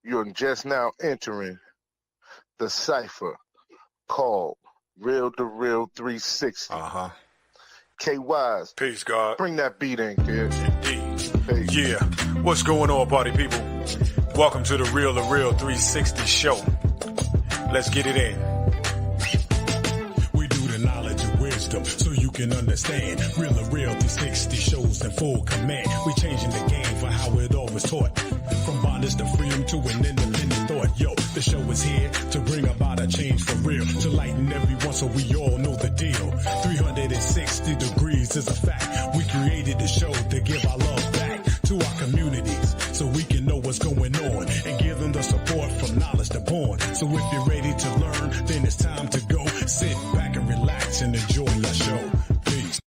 You're just now entering the cipher called Real to Real 360. K-Wise. Peace, God. Bring that beat in, kid. Indeed. Yeah. What's going on, party people? Welcome to the Real to Real 360 show. Let's get it in. We do the knowledge and wisdom so you can understand. Real to Real 360 shows in full command. We changing the game for how it all was taught. From bondage to freedom to an independent thought. Yo, the show is here to bring about a change for real. To lighten everyone so we all know the deal. 360 degrees is a fact. We created the show to give our love back to our communities so we can know what's going on and give them the support from knowledge to born. So if you're ready to learn, then it's time to go. Sit back and relax and enjoy your show. Peace.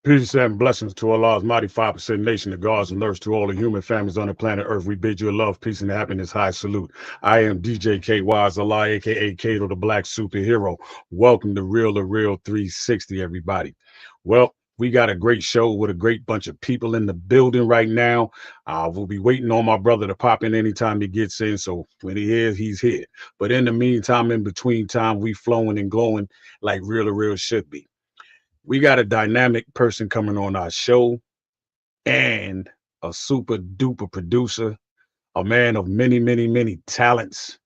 Peace and blessings to Allah's mighty 5% nation, the gods and earth, to all the human families on the planet Earth. We bid you a love, peace, and happiness. High salute. I am DJ K-Wise Allah, aka Kato, the Black Superhero. Welcome to Real 360, everybody. Well, we got a great show with a great bunch of people in the building right now. We'll be waiting on my brother to pop in anytime he gets in. So when he is, he's here. But in the meantime, in between time, we flowing and glowing like Real to Real should be. We got a dynamic person coming on our show and a super duper producer, a man of many, many, many talents,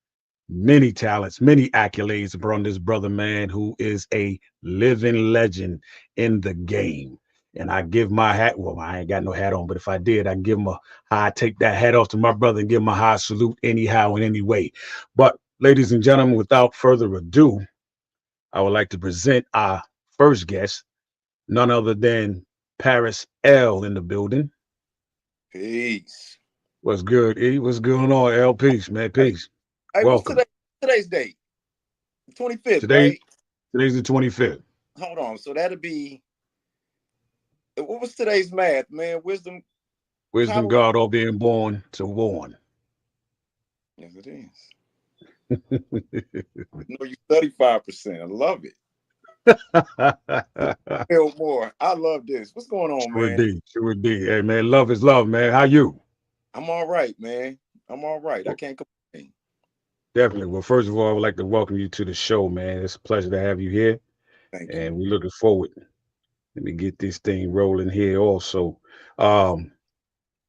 many accolades from this brother, man, who is a living legend in the game. And I give my hat, well, I ain't got no hat on, but if I did, I give him I take that hat off to my brother and give him a high salute anyhow, in any way. But ladies and gentlemen, without further ado, I would like to present our first guest, none other than Paris L in the building. Peace. What's good, E? What's going on, L? Peace, man. Peace. Hey, welcome. What's today's date? 25th, Today's the 25th. Hold on. So that'll be, what was today's math, man? Wisdom, God, all being born to warn. Yes, it is. You 35%. I love it. Feel more. I love this. What's going on, man? Sure indeed. Hey, man, love is love, man. How you? I'm all right, man. I'm all right. I can't complain. Definitely. Well, first of all, I would like to welcome you to the show, man. It's a pleasure to have you here. Thank you. And we're looking forward. Let me get this thing rolling here also.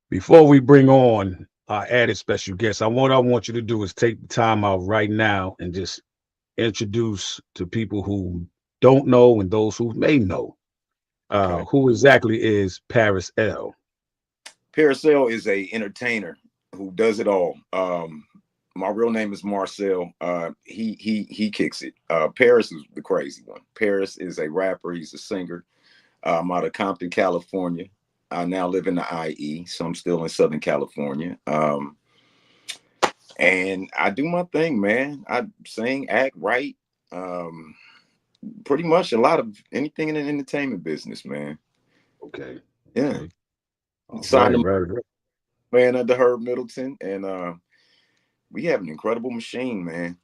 Before we bring on our added special guest, I want you to do is take the time out right now and just introduce to people who don't know and those who may know who exactly is Paris L. Paris L is a entertainer who does it all. My real name is Marcel. He kicks it. Paris is the crazy one. Paris is a rapper. He's a singer. I'm out of Compton, California. I now live in the IE, so I'm still in Southern California. And I do my thing, man. I sing, act, write. Pretty much a lot of anything in the entertainment business, man. Okay. Yeah. Okay. Signed right. Man under Herb Middleton, and we have an incredible machine, man.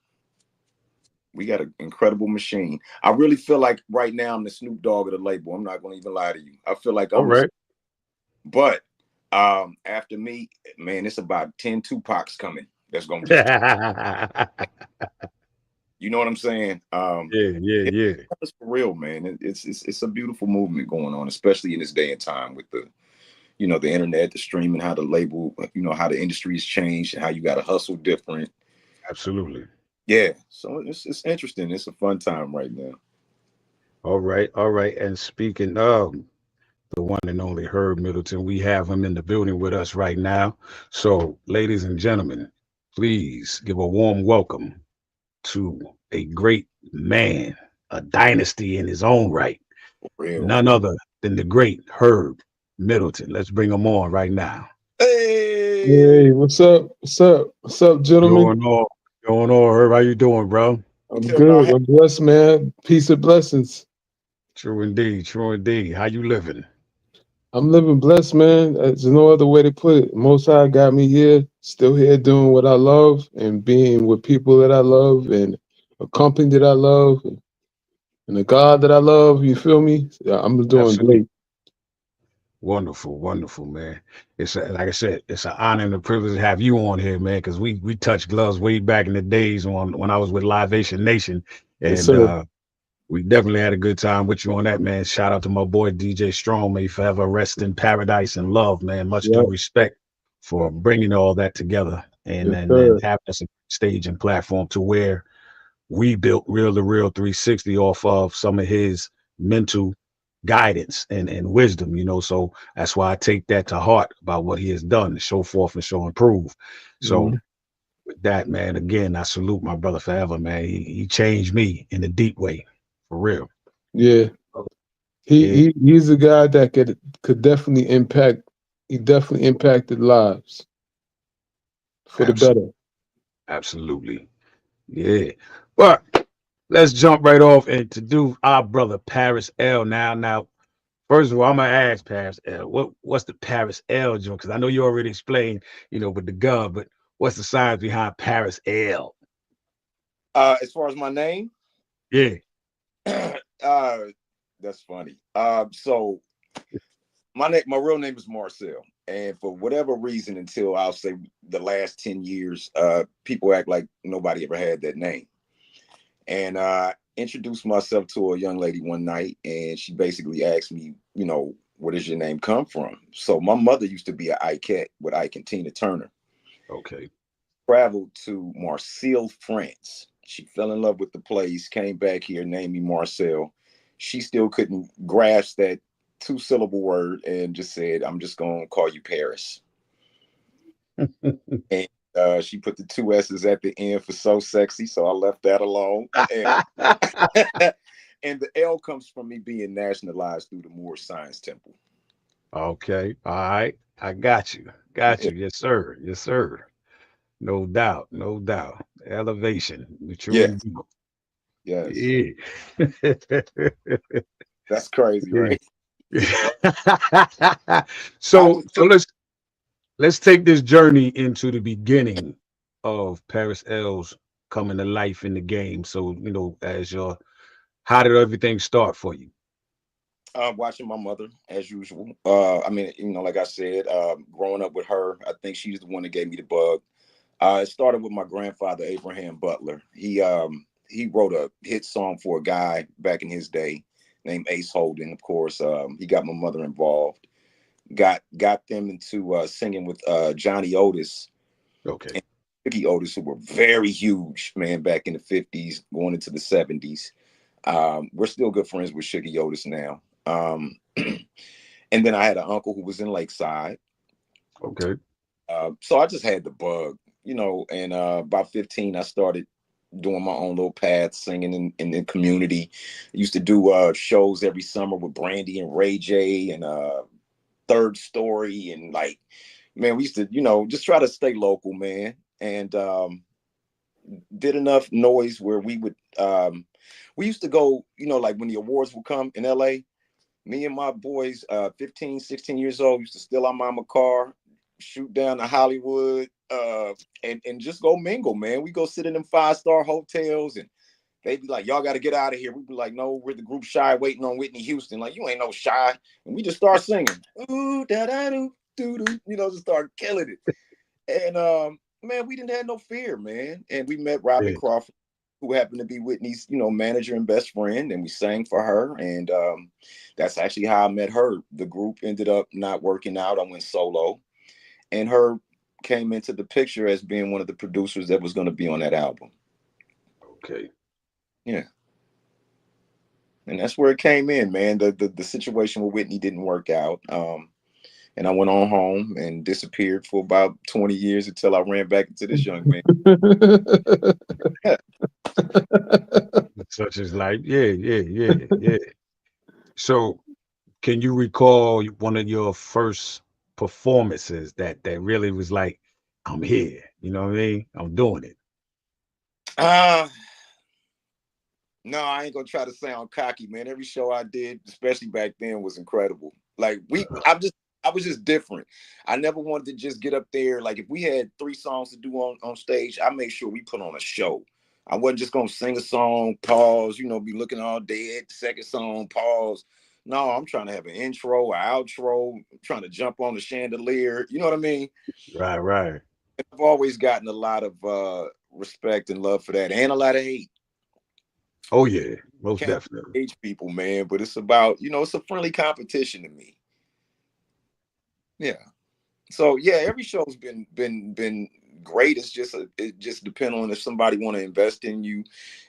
We got an incredible machine. I really feel like right now I'm the Snoop Dogg of the label. I'm not going to even lie to you. I feel like I'm all right. But after me, man, it's about 10 Tupacs coming. That's going to be. You know what I'm saying? Yeah. It's for real, man. It's a beautiful movement going on, especially in this day and time with the, the internet, the streaming, how the label, how the industry has changed and how you got to hustle different. Absolutely. Yeah. So it's interesting. It's a fun time right now. All right. And speaking of the one and only Herb Middleton, we have him in the building with us right now. So, ladies and gentlemen, please give a warm welcome to a great man, a dynasty in his own right. None other than the great Herb Middleton. Let's bring him on right now. Hey, what's up? What's up, gentlemen? Going on, Herb? How you doing, bro? I'm good. I'm blessed, man. Peace and blessings. True indeed. How you living? I'm living blessed, man. There's no other way to put it. Most High got me here, still here doing what I love and being with people that I love and a company that I love and a God that I love. You feel me? Yeah, I'm doing great. Wonderful, wonderful, man. It's like I said, it's an honor and a privilege to have you on here, man, because we touched gloves way back in the days when I was with Livation Nation, Yes, and sir. we definitely had a good time with you on that, man. Shout out to my boy DJ Strong. May he forever rest in paradise and love, man. Much due Yep. respect for bringing all that together and Yes, and sir. having us a stage and platform to where we built Real to Real 360 off of some of his mental guidance and wisdom, you know. So that's why I take that to heart about what he has done to show forth and show improve. So Mhm. with that, man, again, I salute my brother forever, man. He changed me in a deep way, for real. Yeah. Yeah, He's a guy that could definitely impact. He definitely impacted lives for the absolutely, better. absolutely. Yeah. But let's jump right off and to do our brother Paris L now. Now, first of all, I'm gonna ask Paris L. What's the Paris L joint? Because I know you already explained, with the gun, but what's the science behind Paris L? As far as my name, Yeah. that's funny. So my real name is Marcel, and for whatever reason, until I'll say the last 10 years, people act like nobody ever had that name. And introduced myself to a young lady one night, and she basically asked me, where does your name come from? So my mother used to be an Ike with Ike and Tina Turner. Okay. Traveled to Marseille, France. She fell in love with the place, came back here, named me Marcel. She still couldn't grasp that two-syllable word and just said, I'm just going to call you Paris. And she put the two S's at the end for so sexy, so I left that alone. And, and the L comes from me being nationalized through the Moorish Science Temple. Okay. All right. I got you. Got Yeah. you. Yes, sir. Yes, sir. No doubt. No doubt. Elevation. True Yes. indeed. Yes. Yeah. That's crazy, Yeah. right? I so was so let's take this journey into the beginning of Paris L's coming to life in the game. So, as how did everything start for you? watching my mother as usual. I mean, like I said, growing up with her, I think she's the one that gave me the bug. It started with my grandfather, Abraham Butler. He wrote a hit song for a guy back in his day named Ace Holden. Of course, he got my mother involved. Got them into singing with Johnny Otis Okay. and Ricky Otis, who were very huge, man, back in the 50s, going into the 70s. We're still good friends with Shuggy Otis now. And then I had an uncle who was in Lakeside. Okay. So I just had the bug, and about 15, I started doing my own little path singing in the community. I used to do shows every summer with Brandy and Ray J and Third Story. And like, man, we used to, just try to stay local, man. And did enough noise where we used to go, like when the awards would come in LA, me and my boys, 15, 16 years old, used to steal our mama car, shoot down to Hollywood, and just go mingle, man. We go sit in them 5-star hotels, and they'd be like, y'all got to get out of here. We'd be like, no, we're the group Shy waiting on Whitney Houston. Like, you ain't no Shy. And we just start singing. Ooh, da da doo, doo doo, just start killing it. And man, we didn't have no fear, man. And we met Robin Yeah. Crawford, who happened to be Whitney's, manager and best friend, and we sang for her. And that's actually how I met her. The group ended up not working out. I went solo, and her came into the picture as being one of the producers that was going to be on that album. Okay. Yeah. And that's where it came in, man. The situation with Whitney didn't work out. And I went on home and disappeared for about 20 years until I ran back into this young man. Such as life. Yeah, yeah, yeah, yeah. So can you recall one of your first performances that really was like, I'm here, you know what I mean? I'm doing it. uh no, I ain't gonna try to sound cocky, man. Every show I did, especially back then, was incredible. Like I was just different. I never wanted to just get up there. Like if we had 3 songs to do on stage, I made sure we put on a show. I wasn't just gonna sing a song, pause, be looking all dead. Second song, pause. No, I'm trying to have an intro, an outro, I'm trying to jump on the chandelier. You know what I mean? Right. I've always gotten a lot of respect and love for that, and a lot of hate. Oh yeah, most Can't definitely. hate people, man, but it's about, it's a friendly competition to me. Yeah. So yeah, every show's been great. It's just it just depends on if somebody want to invest in you,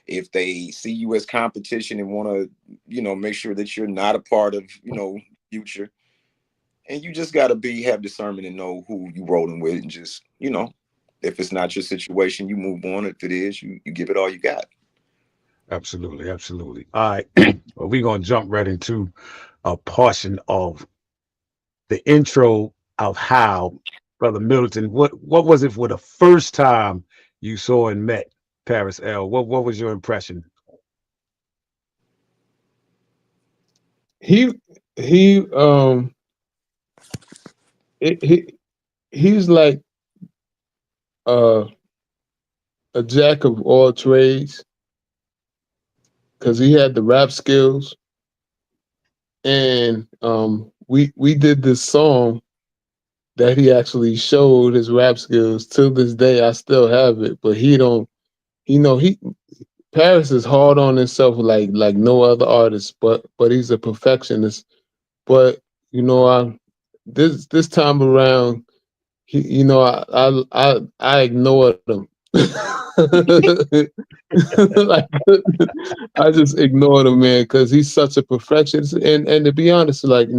if they see you as competition and want to, make sure that you're not a part of, future. And you just got to have discernment and know who you rolling with, and just, if it's not your situation, you move on. If it is, you give it all you got. Absolutely. All right. Well, we're gonna jump right into a portion of the intro of how Brother Middleton, what was it for the first time you saw and met Paris L? What was your impression? He he it, he he's like uh a jack of all trades because he had the rap skills, and we did this song that he actually showed his rap skills. Till this day, I still have it, but he don't. He Paris is hard on himself like no other artist, but he's a perfectionist. But I this time around, I ignored him. Like, I just ignored him, man, because he's such a perfectionist. And to be honest, like,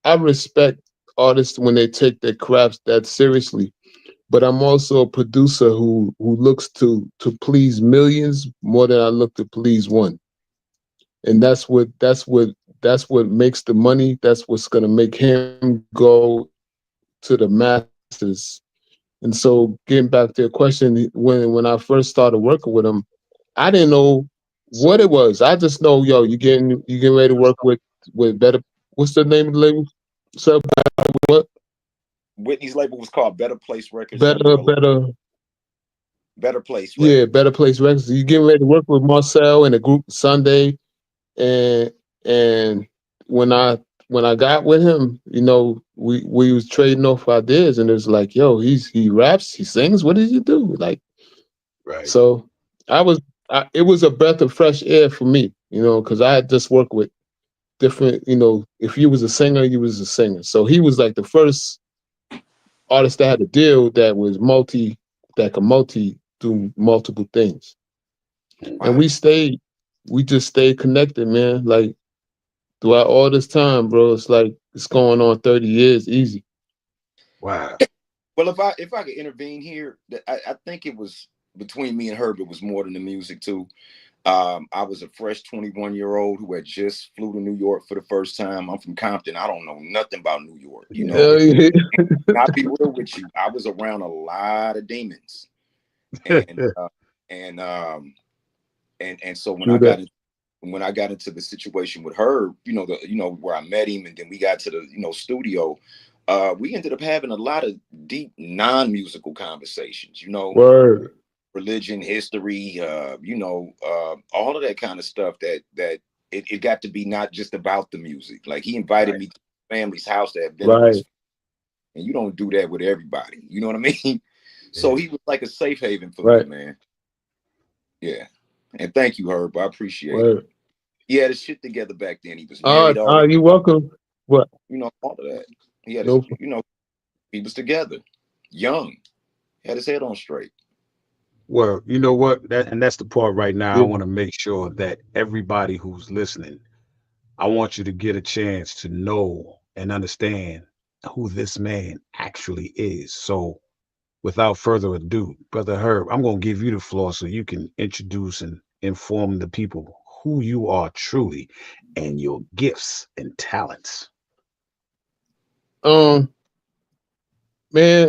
I respect artists when they take their crafts that seriously. But I'm also a producer who looks to please millions more than I look to please one. And that's what makes the money. That's what's gonna make him go to the masses. And so, getting back to your question, when I first started working with him, I didn't know what it was. I just know, yo, you getting ready to work with better. What's the name of the label? So what? Whitney's label was called Better Place Records under Better, a better. Better Place Yeah, Records. Better Place Records. You getting ready to work with Marcel and the group Sunday, and and when I when I got with him, we was trading off ideas, and it was like, yo, he raps, he sings. What did you do? Like, Right. so I was, it was a breath of fresh air for me, because I had just worked with different, if you was a singer, you was a singer. So he was like the first artist that had a deal that could do multiple things. And Wow. we just stayed connected, man. Like throughout all this time, bro, it's like it's going on 30 years easy. Wow. Well, if I could intervene here, I think it was between me and Herb. It was more than the music too. I was a fresh 21-year-old who had just flew to New York for the first time. I'm from Compton. I don't know nothing about New York. Hell yeah. I'll be real with you. I was around a lot of demons, and and so True that. when I got into the situation with her, where I met him, and then we got to the studio. We ended up having a lot of deep non-musical conversations. Word. Religion, history, all of that kind of stuff. That it got to be not just about the music. Like, he invited me to his family's house to have dinner with his, Right. and you don't do that with everybody. You know what I mean? So he was like a safe haven for me, Right. man. Yeah. And thank you, Herb. I appreciate it. Word. He had his shit together back then. He was married already. You welcome. What? All of that. He had his, No. he was together, young, had his head on straight. Well, you know what? That's the part right now. I Yeah. want to make sure that everybody who's listening, I want you to get a chance to know and understand who this man actually is. So, without further ado, Brother Herb, I'm going to give you the floor so you can introduce and inform the people who you are truly and your gifts and talents. Um, Man,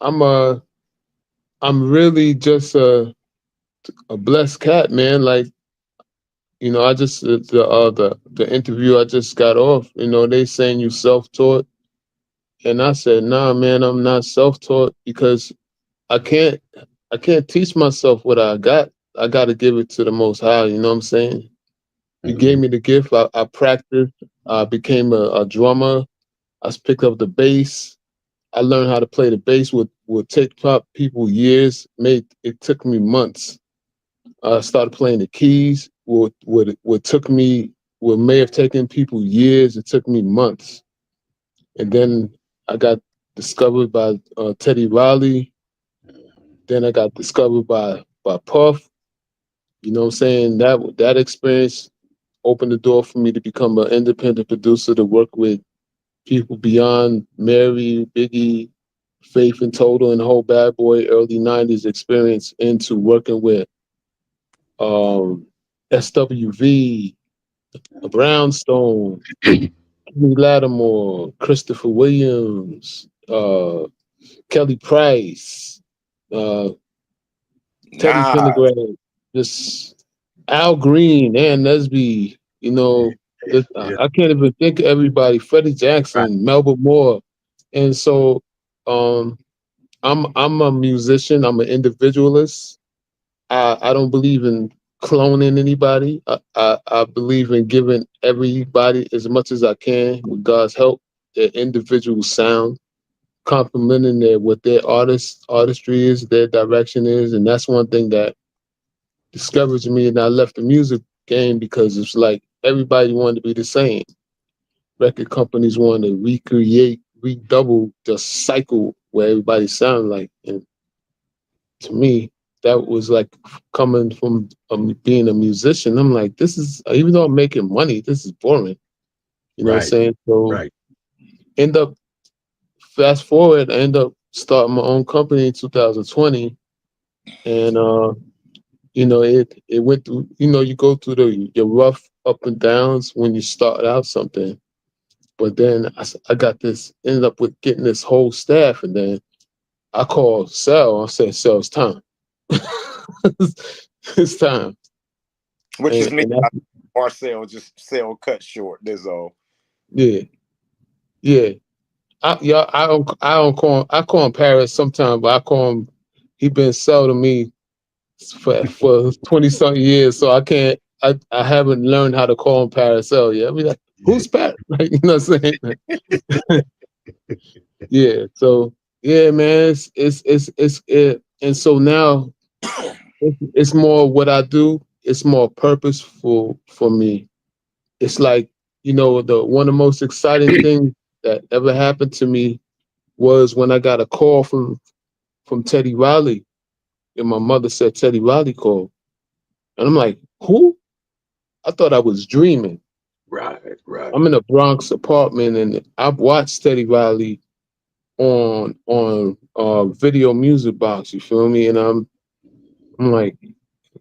I'm uh I'm really just a blessed cat, man. Like, I just the interview I just got off, they saying you self-taught. And I said, nah, man, I'm not self-taught because I can't I can't teach myself what I got. I gotta give it to the most high, you know what I'm saying? He gave me the gift. I practiced. I became a drummer. I picked up the bass. I learned how to play the bass. Would take people years. It took me months. I started playing the keys. What took me, what may have taken people years, it took me months. And then I got discovered by Teddy Riley. Then I got discovered by Puff. You know what I'm saying? That experience opened the door for me to become an independent producer, to work with people beyond Mary, Biggie, Faith and Total, and the whole Bad Boy early '90s experience, into working with SWV, Brownstone, Kenny Lattimore, Christopher Williams, Kelly Price, Teddy Pendergrass, just Al Green, Ann Nesby, you know, I can't even think of everybody, Freddie Jackson, Melba Moore. And so I'm a musician, I'm an individualist. I don't believe in cloning anybody. I believe in giving everybody as much as I can, with God's help, their individual sound, complementing what their artistry is, their direction is. And that's one thing that discouraged me, and I left the music game, because it's like everybody wanted to be the same. Record companies want to recreate, redouble the cycle where everybody sound like. And to me, that was like coming from being a musician. I'm like, this is, even though I'm making money, this is boring. You know what I'm saying? So end up, fast forward, I end up starting my own company in 2020. And you know, it went through, you know, you go through your rough up and downs when you start out something. But then I got this, ended up with getting this whole staff, and then I called Sal. I said, Sal, it's time. It's time. Which is me, Marcel, just sell cut short. That's all. Yeah. Yeah. I don't call him, I call him Paris sometimes, but I call him, he been Sal to me for 20 something years. So I haven't learned how to call him Paracel yet. I mean, like, who's Pat? Like, you know what I'm saying? Yeah. So yeah, man, it, and so now it's more what I do. It's more purposeful for me. It's like, you know, one of the most exciting things that ever happened to me was when I got a call from Teddy Riley, and my mother said Teddy Riley called, and I'm like, who? I thought I was dreaming. Right. I'm in a Bronx apartment, and I've watched Teddy Riley on video music box. You feel me? And I'm like,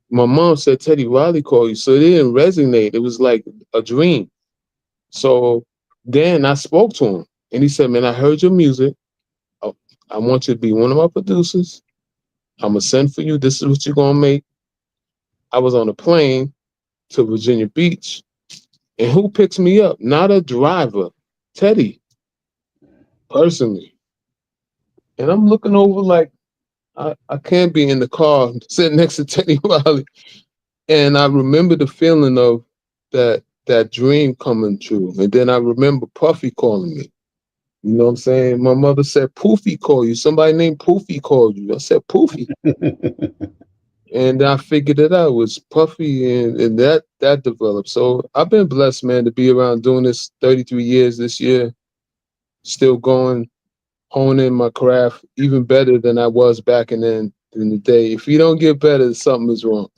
my mom said Teddy Riley called you, so it didn't resonate. It was like a dream. So then I spoke to him, and he said, "Man, I heard your music. I want you to be one of my producers. I'm gonna send for you. This is what you're gonna make." I was on a plane to Virginia Beach, and who picks me up? Not a driver, Teddy, personally. And I'm looking over like, I can't be in the car sitting next to Teddy Riley. And I remember the feeling of that dream coming true. And then I remember Puffy calling me. You know what I'm saying? My mother said, Poofy called you. Somebody named Poofy called you. I said, Poofy. And I figured it out. It was Puffy, and that developed. So I've been blessed, man, to be around doing this 33 years this year, still going, honing my craft even better than I was back in the day. If you don't get better, something is wrong.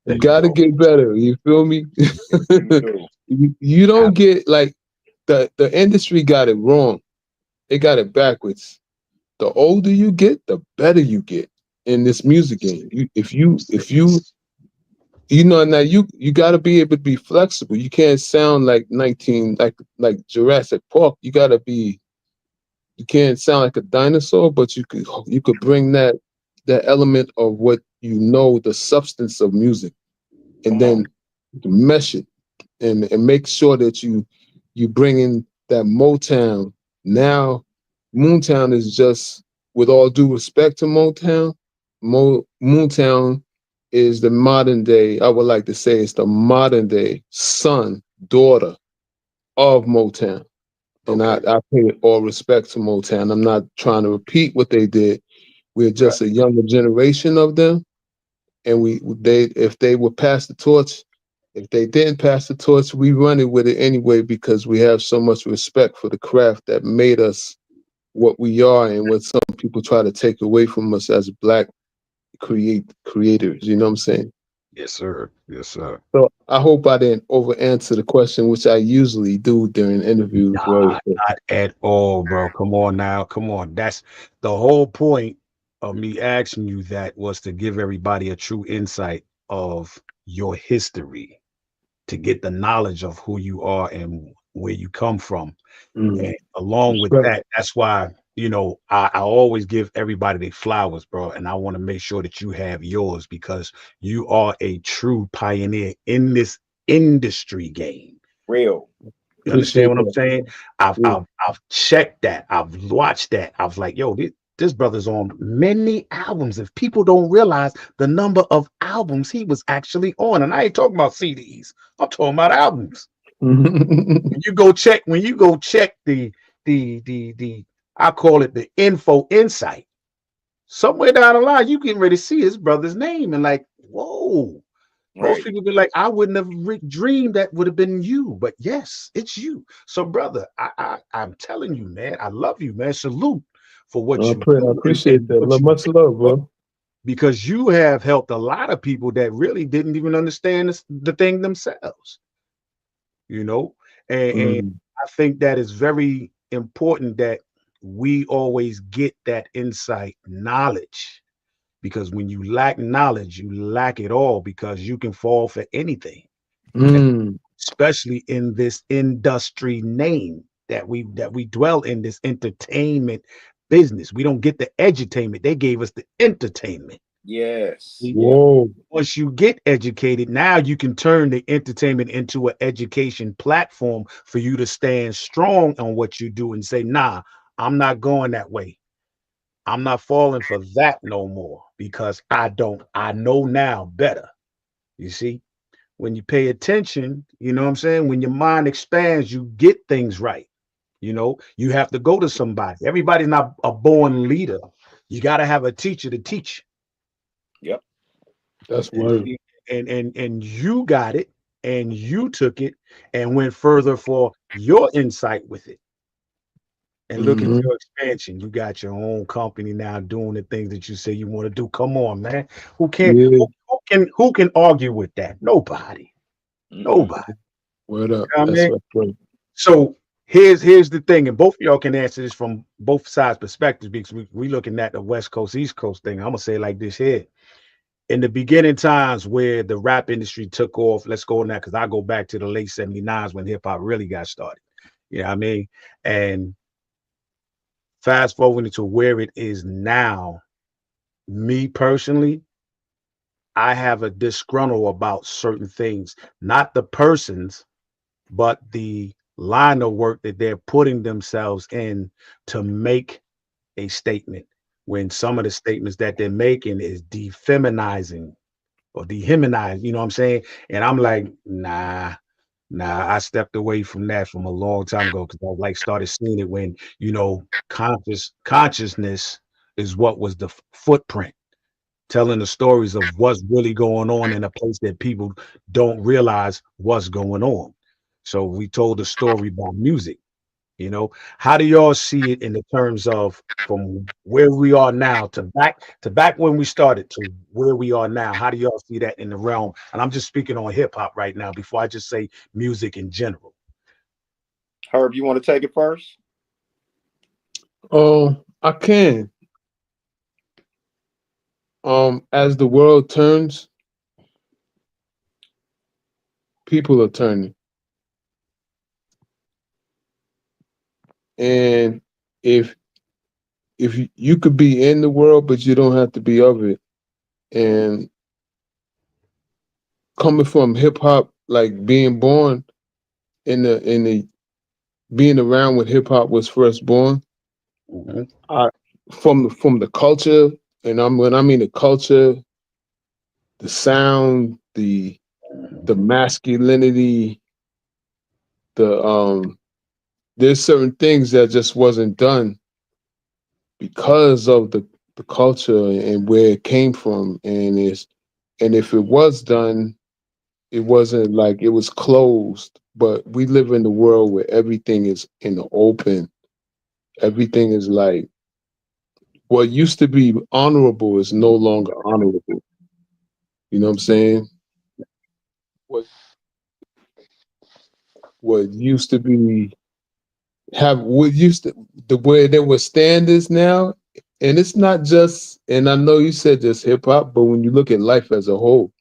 You gotta get better. You feel me? You don't get, like, the industry got it wrong. They got it backwards. The older you get, the better you get in this music game. If you know, now you got to be able to be flexible. You can't sound like like Jurassic Park. You can't sound like a dinosaur, but you could bring that element of what you know, the substance of music, and then mesh it and make sure that you bring in that Motown. Now, Moontown is just, with all due respect to Motown, Moontown is the modern day, I would like to say it's the modern day son, daughter of Motown. And I pay all respect to Motown. I'm not trying to repeat what they did. We're just a younger generation of them. And if they would pass the torch, if they didn't pass the torch, we run it with it anyway because we have so much respect for the craft that made us what we are and what some people try to take away from us as Black creators. You know what I'm saying? Yes, sir. Yes, sir. So I hope I didn't over answer the question, which I usually do during interviews. Not at all, bro. Come on now. Come on. That's the whole point of me asking you that, was to give everybody a true insight of your history, to get the knowledge of who you are and where you come from. And along with that, that's why, I always give everybody their flowers, bro. And I want to make sure that you have yours, because you are a true pioneer in this industry game. Real. You understand what I'm saying? I've checked that. I've watched that. I was like, yo, this brother's on many albums. If people don't realize the number of albums he was actually on, and I ain't talking about CDs, I'm talking about albums. When you go check the I call it the info insight, somewhere down the line, you getting ready to see his brother's name and like, whoa. Most people be like, I wouldn't have dreamed that would have been you, but yes, it's you. So, brother, I'm telling you, man, I love you, man. Salute for what you do. I appreciate that. Much love, bro. Because you have helped a lot of people that really didn't even understand the thing themselves. And I think that is very important that we always get that insight knowledge. Because when you lack knowledge, you lack it all, because you can fall for anything, especially in this industry name that we dwell in, this entertainment business. We don't get the edutainment. They gave us the entertainment. Yes. Whoa. Once you get educated, now you can turn the entertainment into an education platform for you to stand strong on what you do and say, nah, I'm not going that way. I'm not falling for that no more, because I know now better. You see, when you pay attention, you know what I'm saying? When your mind expands, you get things right. You have to go to somebody. Everybody's not a born leader. You got to have a teacher to teach. Yep. That's word. And you got it, and you took it and went further for your insight with it. And look at your expansion. You got your own company now, doing the things that you say you want to do. Come on, man. Who can argue with that? Nobody. Nobody. Word up. So here's the thing, and both of y'all can answer this from both sides' perspectives, because we looking at the West Coast, East Coast thing. I'm gonna say it like this here. In the beginning times where the rap industry took off, let's go on that, because I go back to the late 79s when hip hop really got started. You know what I mean? And fast forwarding to where it is now, me personally, I have a disgruntle about certain things, not the persons, but the line of work that they're putting themselves in to make a statement, when some of the statements that they're making is defeminizing or dehumanizing, you know what I'm saying? And I'm like, nah, I stepped away from that from a long time ago, because I started seeing it when, consciousness is what was the footprint, telling the stories of what's really going on in a place that people don't realize what's going on. So we told the story by music. How do y'all see it in the terms of from where we are now to back when we started to where we are now? How do y'all see that in the realm? And I'm just speaking on hip hop right now before I just say music in general. Herb, you want to take it first? I can. As the world turns, people are turning. And if you could be in the world, but you don't have to be of it. And coming from hip hop, like being born in the being around when hip hop was first born, from the culture, and when I mean the culture, sound, the masculinity, there's certain things that just wasn't done because of the culture and where it came from, and if it was done, it wasn't like it was closed. But we live in the world where everything is in the open. Everything is like what used to be honorable is no longer honorable. You know what I'm saying? What used to be what used to the way there were standards now, and it's not just. And I know you said just hip hop, but when you look at life as a whole,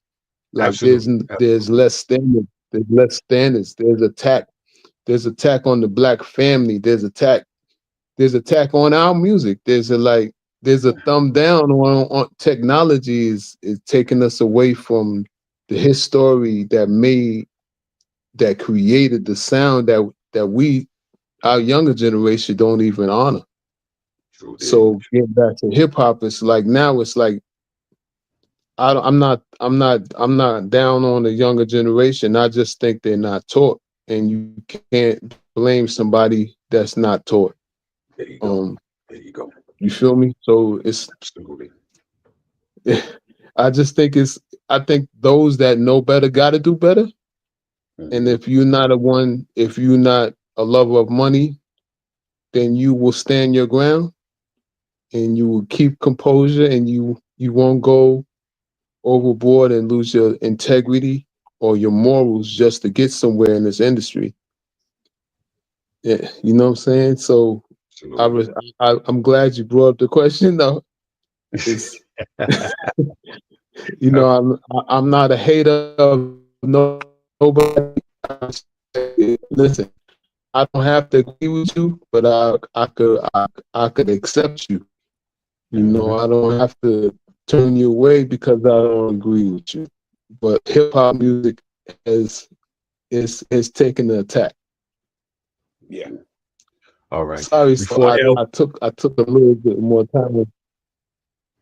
like Absolutely. there's less standards. There's less standards. There's attack. There's attack on the black family. There's attack. There's attack on our music. There's a thumb down on technology is taking us away from the history that created the sound that we, our younger generation, don't even honor. So getting back to hip hop, it's like now it's like I'm not down on the younger generation. I just think they're not taught, and you can't blame somebody that's not taught. There you go. There you go. You feel me? So it's Absolutely. I just think I think those that know better got to do better. And if you're not a lover of money, then you will stand your ground and you will keep composure, and you won't go overboard and lose your integrity or your morals just to get somewhere in this industry. Yeah, you know what I'm saying? So I'm glad you brought up the question though. It's you know, I'm not a hater of nobody. Listen, I don't have to agree with you, but I could accept you. You know, I don't have to turn you away because I don't agree with you. But hip hop music is taking the attack. Yeah. All right. Sorry, so I took a little bit more time.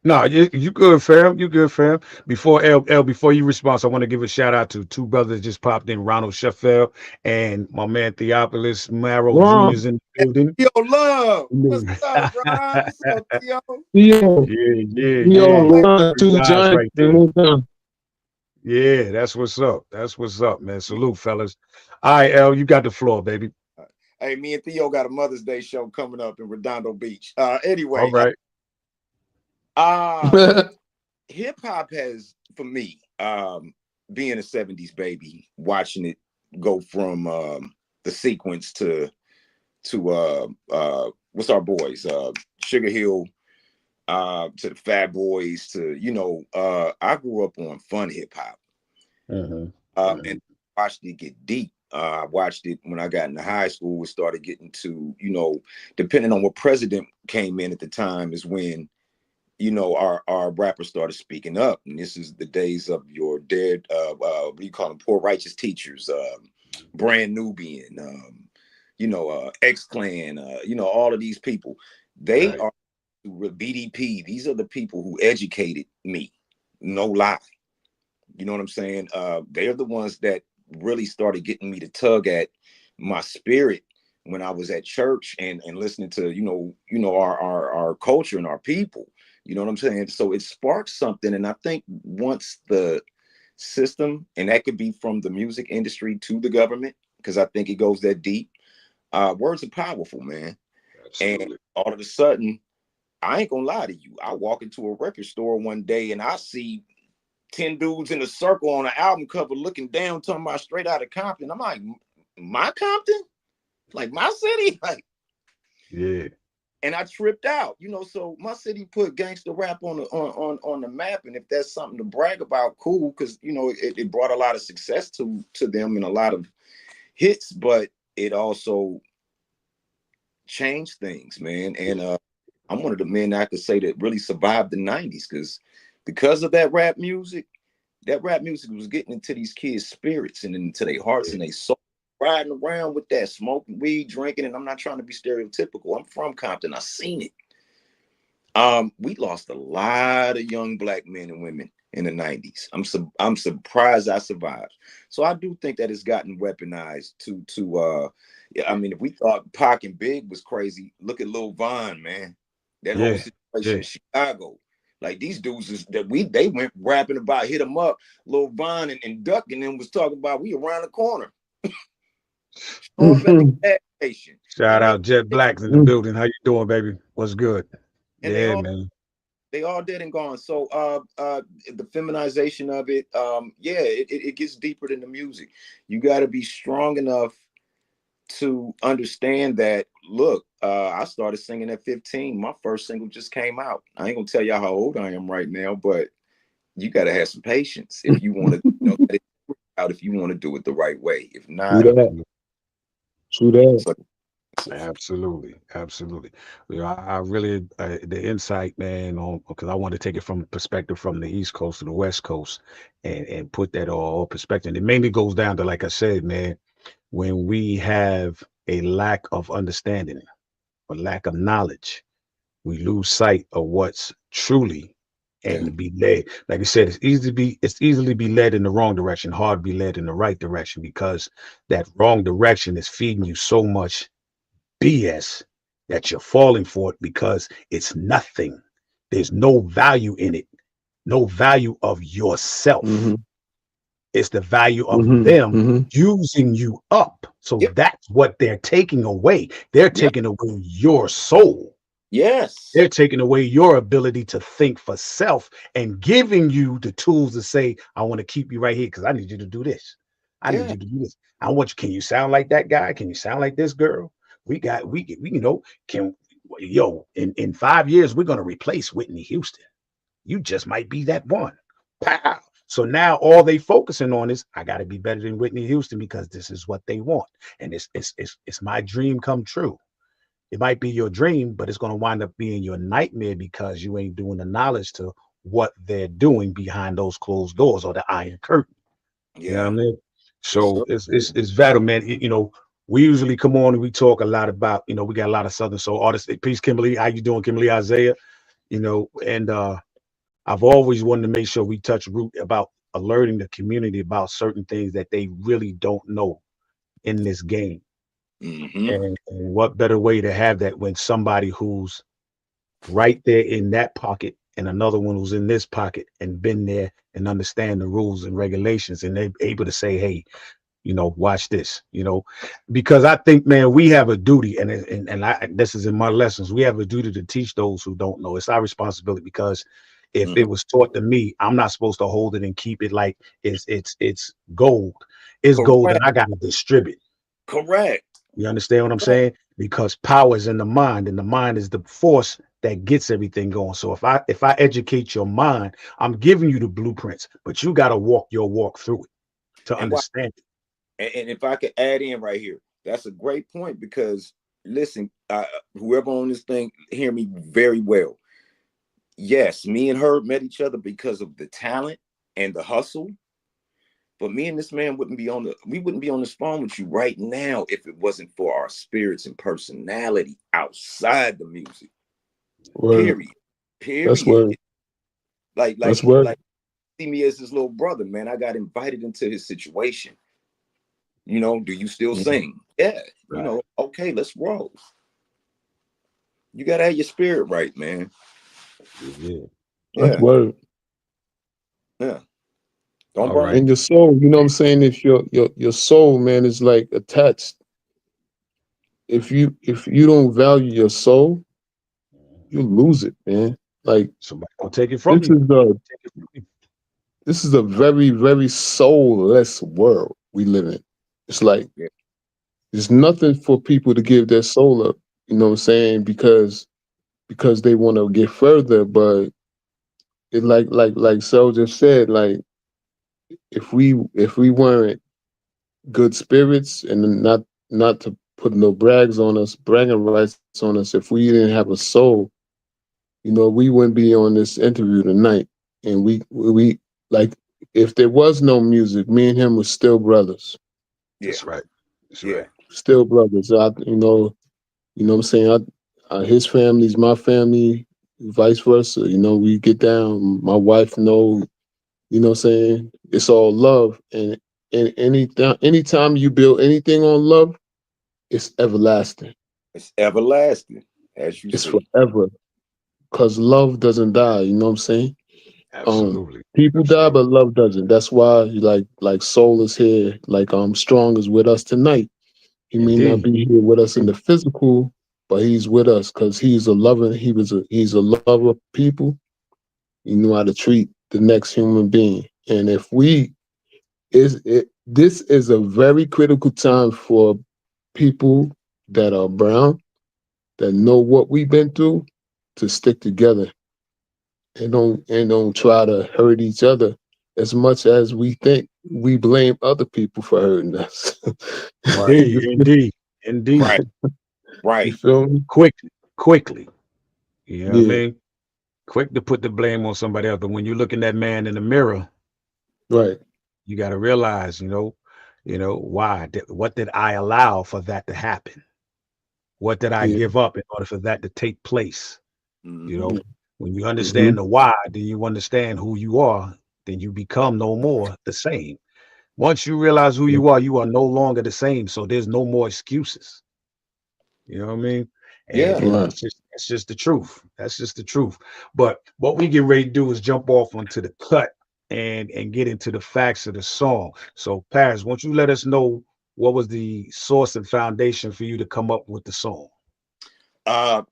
No, you good, fam. You good, fam. Before before you respond, I want to give a shout out to two brothers that just popped in, Ronald Sheffield and my man Theopolis Marrow Jr. is in the building. Yo, love. What's up, Ron? What's up, Theo? Yeah. Two giants right there. Yeah, that's what's up. That's what's up, man. Salute, fellas. All right, L, you got the floor, baby. Hey, me and Theo got a Mother's Day show coming up in Redondo Beach. Anyway. All right. Hip hop has, for me, being a 70s baby, watching it go from the sequence to what's our boys, Sugar Hill, to the Fat Boys, to I grew up on fun hip hop, and watched it get deep. I watched it when I got into high school. We started getting to, depending on what president came in at the time, is when our rappers started speaking up. And this is the days of your dead, what do you call them, poor righteous teachers, Brand Nubian, X-Clan, all of these people. They are BDP. These are the people who educated me. No lie. You know what I'm saying? They are the ones that really started getting me to tug at my spirit when I was at church and listening to, our culture and our people. You know what I'm saying? So it sparked something. And I think once the system, and that could be from the music industry to the government, because I think it goes that deep. Words are powerful, man. Absolutely. And all of a sudden, I ain't gonna lie to you. I walk into a record store one day and I see 10 dudes in a circle on an album cover looking down, talking about Straight Outta Compton. I'm like, my Compton? Like my city? Like, yeah. And I tripped out, so my city put gangster rap on the map. And if that's something to brag about, cool, because it brought a lot of success to them and a lot of hits, but it also changed things, man. And I'm one of the men I could say that really survived the 90s because of that rap music was getting into these kids' spirits and into their hearts and their soul. Riding around with that, smoking weed, drinking, and I'm not trying to be stereotypical. I'm from Compton. I seen it. We lost a lot of young black men and women in the 90s. I'm surprised I survived. So I do think that it's gotten weaponized to I mean, if we thought Pac and Big was crazy, look at Lil Von, man. That whole situation in Chicago. Like these dudes is that they went rapping about hit 'em up, Lil Von and Duck, and then was talking about we around the corner. Show up at the gas station. Shout out Jet Black's in the building. How you doing, baby? What's good? And yeah, man. They all dead and gone. So the feminization of it, it gets deeper than the music. You got to be strong enough to understand that. Look, I started singing at 15. My first single just came out. I ain't gonna tell y'all how old I am right now, but you got to have some patience if you want to let it out, if you want to do it the right way. If not, true that. Absolutely. You know, I really the insight, man, on because I want to take it from perspective from the East Coast to the West Coast and put that all perspective. It mainly goes down to, like I said, man, when we have a lack of understanding or lack of knowledge, we lose sight of what's truly and be led. Like I said, it's easily be led in the wrong direction, hard to be led in the right direction, because that wrong direction is feeding you so much BS that you're falling for it because it's nothing. There's no value in it, no value of yourself. It's the value of them using you up. So that's what they're taking away. They're taking away your soul. Yes. They're taking away your ability to think for self and giving you the tools to say, I want to keep you right here because I need you to do this. I need you to do this. I want you. Can you sound like that guy? Can you sound like this girl? We you know, in 5 years, we're going to replace Whitney Houston. You just might be that one. Pow. So now all they focusing on is, I got to be better than Whitney Houston because this is what they want. And it's my dream come true. It might be your dream, but it's going to wind up being your nightmare because you ain't doing the knowledge to what they're doing behind those closed doors or the iron curtain. You know what I mean? So it's vital, man. You know, we usually come on and we talk a lot about, you know, we got a lot of Southern soul artists. Peace, Kimberly. How you doing, Kimberly Isaiah? You know, and I've always wanted to make sure we touch root about alerting the community about certain things that they really don't know in this game. And what better way to have that when somebody who's right there in that pocket and another one who's in this pocket and been there and understand the rules and regulations, and they're able to say, hey, you know, watch this, you know, because I think, man, we have a duty, and this is in my lessons, we have a duty to teach those who don't know. It's our responsibility, because if it was taught to me, I'm not supposed to hold it and keep it like it's gold. It's gold that I got to distribute. Correct. You understand what I'm saying? Because power is in the mind, and the mind is the force that gets everything going. So if I educate your mind, I'm giving you the blueprints, but you got to walk your walk through it to understand it. And if I could add in right here, that's a great point, because listen, whoever on this thing, hear me very well. Yes, me and her met each other because of the talent and the hustle. But me and this man wouldn't be on this phone with you right now if it wasn't for our spirits and personality outside the music. Period. That's word. Like see me as his little brother, man. I got invited into his situation. You know, do you still sing? Yeah. You know, okay, let's roll. You gotta have your spirit right, man. That's word. Yeah. And your soul, you know what I'm saying? If your soul, man, is like attached. If you don't value your soul, you lose it, man. Like somebody will take it from you. This is a very, very soulless world we live in. It's like there's nothing for people to give their soul up, you know what I'm saying? Because they want to get further, but it like Sel just said, like if we weren't good spirits, and not to put no bragging rights on us, if we didn't have a soul, you know, we wouldn't be on this interview tonight. And we like, if there was no music, me and him were still brothers. That's right. That's right. Still brothers. You know what I'm saying? His family's my family, vice versa. You know, we get down. My wife know, You know what I'm saying? It's all love. And anytime you build anything on love, it's everlasting. It's everlasting, as you It's see. forever. Because love doesn't die. You know what I'm saying? Absolutely. People die, but love doesn't. That's why like Soul is here, like Strong is with us tonight. He may not Indeed. be here with us in the physical, but he's with us because he's a lover. He's a lover of people. You know how to treat the next human being. And if this is a very critical time for people that are brown, that know what we've been through, to stick together and don't try to hurt each other as much as we think we blame other people for hurting us. Indeed. Right. You feel me? Quickly. You know what I Yeah. mean? Quick to put the blame on somebody else. But when you're looking that man in the mirror, Right. you got to realize, why? What did I allow for that to happen? What did I give up in order for that to take place? Mm-hmm. When you understand the why, then you understand who you are, then you become no more the same. Once you realize who you are no longer the same. So there's no more excuses. You know what I mean? And that's just the truth. That's just the truth. But what we get ready to do is jump off onto the cut and get into the facts of the song. So Paris, won't you let us know what was the source and foundation for you to come up with the song?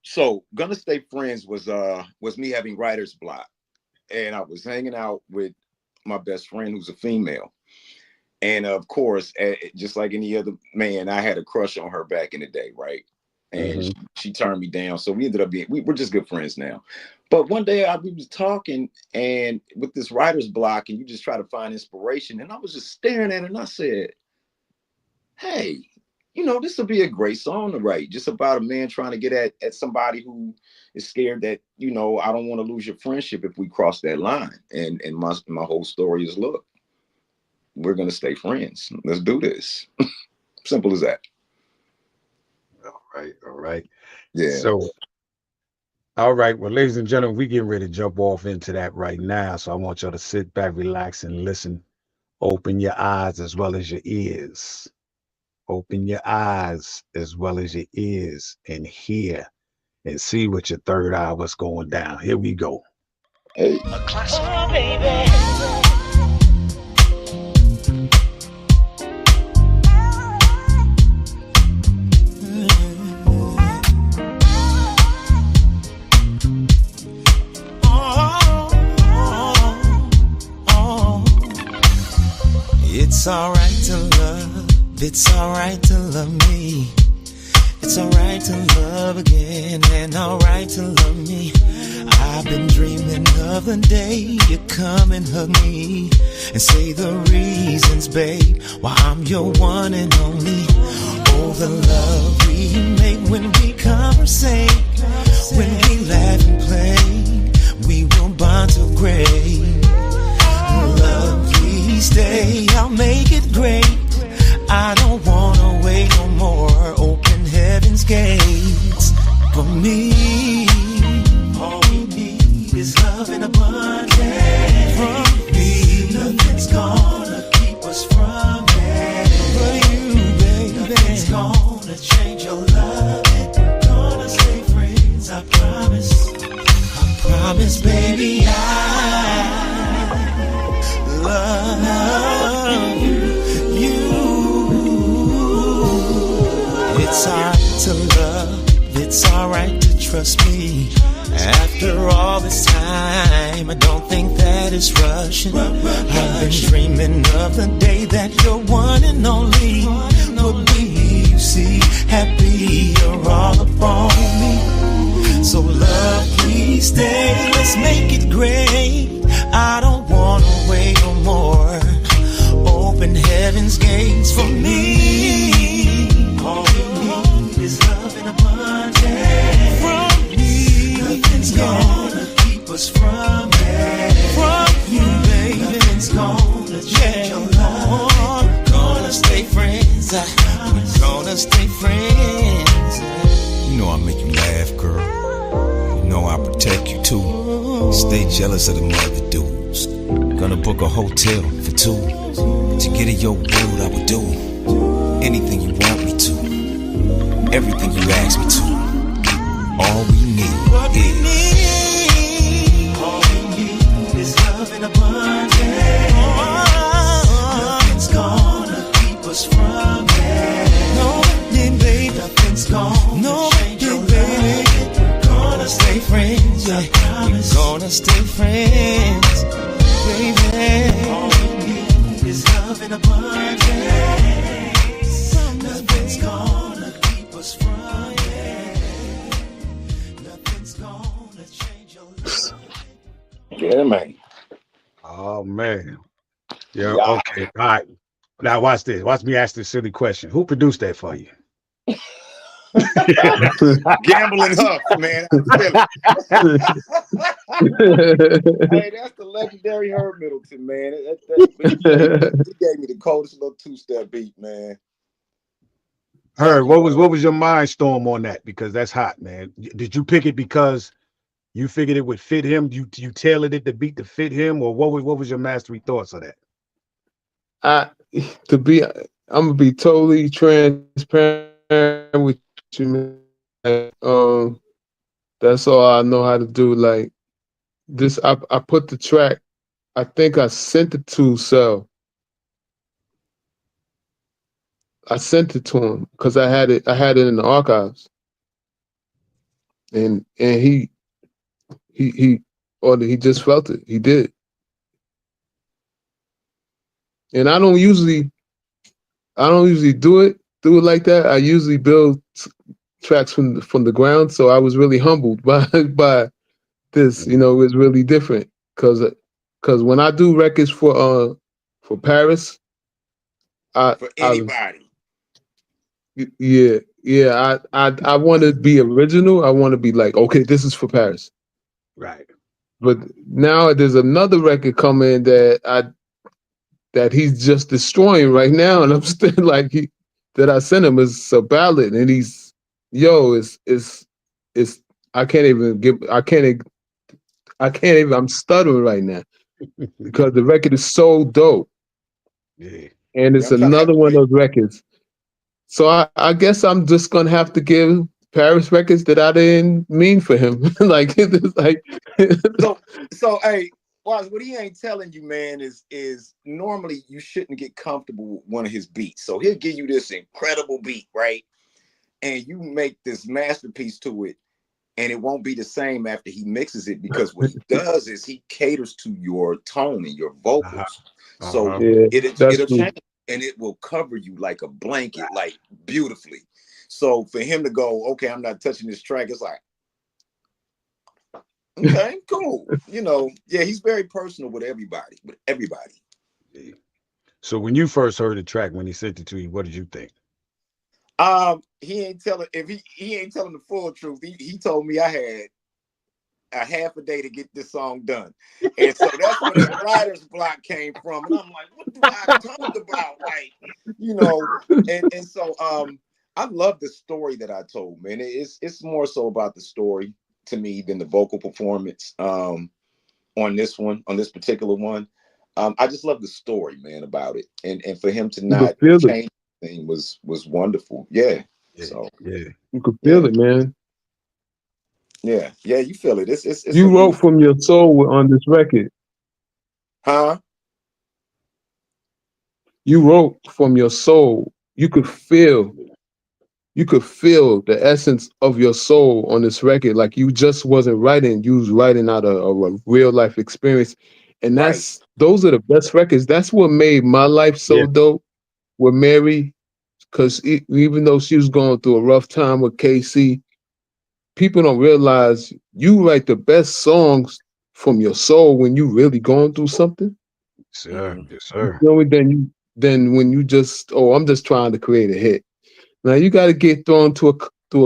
So Gonna Stay Friends was me having writer's block, and I was hanging out with my best friend who's a female, and of course, just like any other man, I had a crush on her back in the day, right? And she turned me down, so we ended up we're just good friends now. But one day we was talking, and with this writer's block, and you just try to find inspiration, and I was just staring at it, and I said, hey, this will be a great song to write, just about a man trying to get at somebody who is scared that, I don't want to lose your friendship if we cross that line. And my whole story is, look, we're going to stay friends. Let's do this. Simple as that. All right. Yeah. So, all right. Well, ladies and gentlemen, we getting ready to jump off into that right now. So I want y'all to sit back, relax, and listen. Open your eyes as well as your ears. Open your eyes as well as your ears and hear and see with your third eye what's going down. Here we go. Hey. A classic. Oh, baby. It's alright to love, it's alright to love me. It's alright to love again and alright to love me. I've been dreaming of the day you come and hug me and say the reasons, babe, why I'm your one and only. Oh, the love we make when we conversate, when we laugh and play, we will bond till grave. Love, please stay, I'll make it great. I don't wanna wait no more. Open heaven's gates for me. All we need is love in abundance from me. Nothing's gonna keep us from it but you, baby. Nothing's gonna change your love. We're gonna stay friends, I promise. I promise, baby, I love you. It's alright to love, it's alright to trust me. After all this time, I don't think that it's rushing. I've been dreaming of the day that you're one and only would be. You see, happy you're all upon me. So love, please stay, let's make it great. I don't wanna wait no more. Open heaven's gates for me. All we need is love in abundance from me. Nothing's gonna keep us from it. From you, baby. Nothing's gonna change your life. We're gonna stay friends. We're gonna stay friends. You know I make you laugh, girl. You know I protect you too. Stay jealous of the mother dudes. Gonna book a hotel for two. To get in your world, I would do anything you want me to, everything you ask me to. All we need is love in abundance. Nothing's gonna keep us from it. Nothing, baby. Nothing's gonna change your life. We're gonna stay friends. Yeah, we're gonna stay friends, baby. All we need is love in abundance. Nothing's gonna keep us from it. Nothing's gonna change your life. Yeah, man. Oh man. Yeah. Okay. All right. Now watch this. Watch me ask this silly question. Who produced that for you? Gambling Huff, man. I feel it. Hey, that's the legendary Herb Middleton, man. He gave me the coldest little two-step beat, man. Herb, what was your mind storm on that? Because that's hot, man. Did you pick it because you figured it would fit him? You tailored it, the beat to fit him, or what was your mastery thoughts of that? I'm gonna be totally transparent with you, man. That's all I know how to do. Like this, I put the track. I think I sent it to Cell. I sent it to him because I had it in the archives, and he just felt it. He did, and I don't usually do it like that. I usually build tracks from the ground. So I was really humbled by this. You know, it was really different because when I do records for Paris, for anybody. I want to be original. I want to be like, okay, this is for Paris. Right. But now there's another record coming that he's just destroying right now, and I'm still like that I sent him is a ballad, and he's it's I can't even I'm stuttering right now because the record is so dope. Yeah. And it's another one of those records. So I guess I'm just gonna have to give Paris records that I didn't mean for him. Like it's like so hey, Watts, what he ain't telling you, man, is normally you shouldn't get comfortable with one of his beats. So he'll give you this incredible beat, right? And you make this masterpiece to it, and it won't be the same after he mixes it, because what he does is he caters to your tone and your vocals. So it'll change, and it will cover you like a blanket, like beautifully. So for him to go, okay, I'm not touching this track, it's like, okay, cool. You know, yeah, he's very personal with everybody. Yeah. So when you first heard the track, when he sent it to you, what did you think? He ain't telling he ain't telling the full truth. He told me I had a half a day to get this song done. And so that's where the writer's block came from. And I'm like, what do I talk about? Like, you know, and so I love the story that I told, man. It's more so about the story to me than the vocal performance on this particular one. I just love the story, man, about it. And for him to not change anything was wonderful. Yeah. So yeah. You could feel it, man. Yeah, you feel it. It's you wrote from your soul on this record. Huh? You wrote from your soul. You could feel the essence of your soul on this record. Like you just wasn't writing, you was writing out of a real life experience. And those are the best records. That's what made my life so dope with Mary. Because even though she was going through a rough time with KC, people don't realize you write the best songs from your soul when you really going through something. Sir, yes, sir. You know, then when you just, I'm just trying to create a hit. Now you got to get thrown to a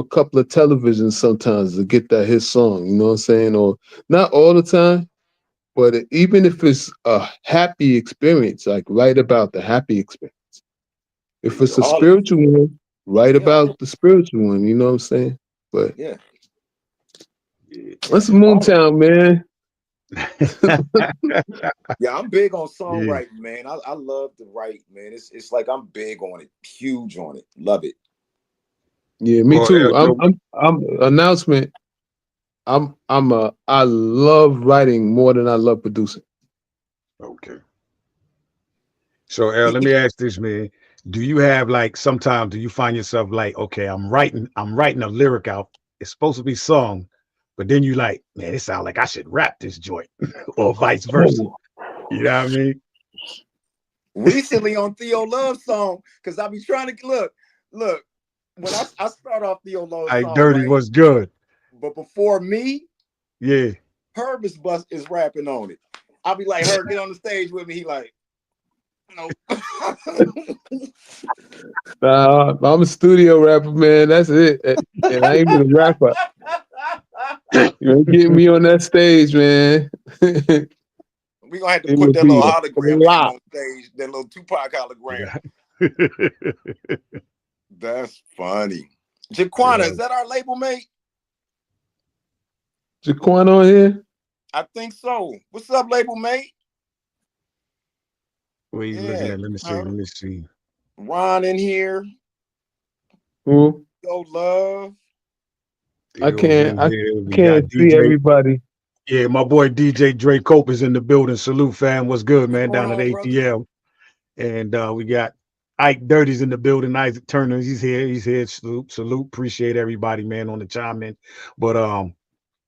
couple of televisions sometimes to get that hit song. You know what I'm saying? Or not all the time, but even if it's a happy experience, like write about the happy experience. If it's a spiritual one, write about the spiritual one. You know what I'm saying? But that's Moontown, man. Yeah, I'm big on Yeah. songwriting, man. I love to write, man. It's like I'm big on it, huge on it. Love it. Yeah, me Well, too. so, I'm announcement. I love writing more than I love producing. okay. So, let me ask this, man. Do you have like sometimes do you find yourself like, okay, I'm writing a lyric out. It's supposed to be sung, but then you like, man, it sounds like I should rap this joint, or vice versa. Oh, You know what I mean? Recently on Theo Love song, because I be trying to look. When I start off Theo Love Like song, Dirty right? was good. But before me, Yeah. Herb is rapping on it. I'll be like, Herb, get on the stage with me. He like, no. I'm a studio rapper, man. That's it. And I ain't even a rapper. You ain't getting me on that stage, man. We gonna have to It put would that be little a hologram of him lot. on stage, that little Tupac hologram. Yeah. That's funny. Jaquana, is that our label mate? Jaquan on here? I think so. What's up, label mate? What are you looking at? Let me see. Let me see. Ron in here. Who? Yo, Love. I can't We got see DJ. everybody. Yeah, my boy DJ Dre Cope is in the building. Salute, fam. What's good, man? What's Down going at on, brother? ATL. And we got Ike Dirty's in the building. Isaac Turner, he's here. He's here. Salute. Appreciate everybody, man, on the chime in. But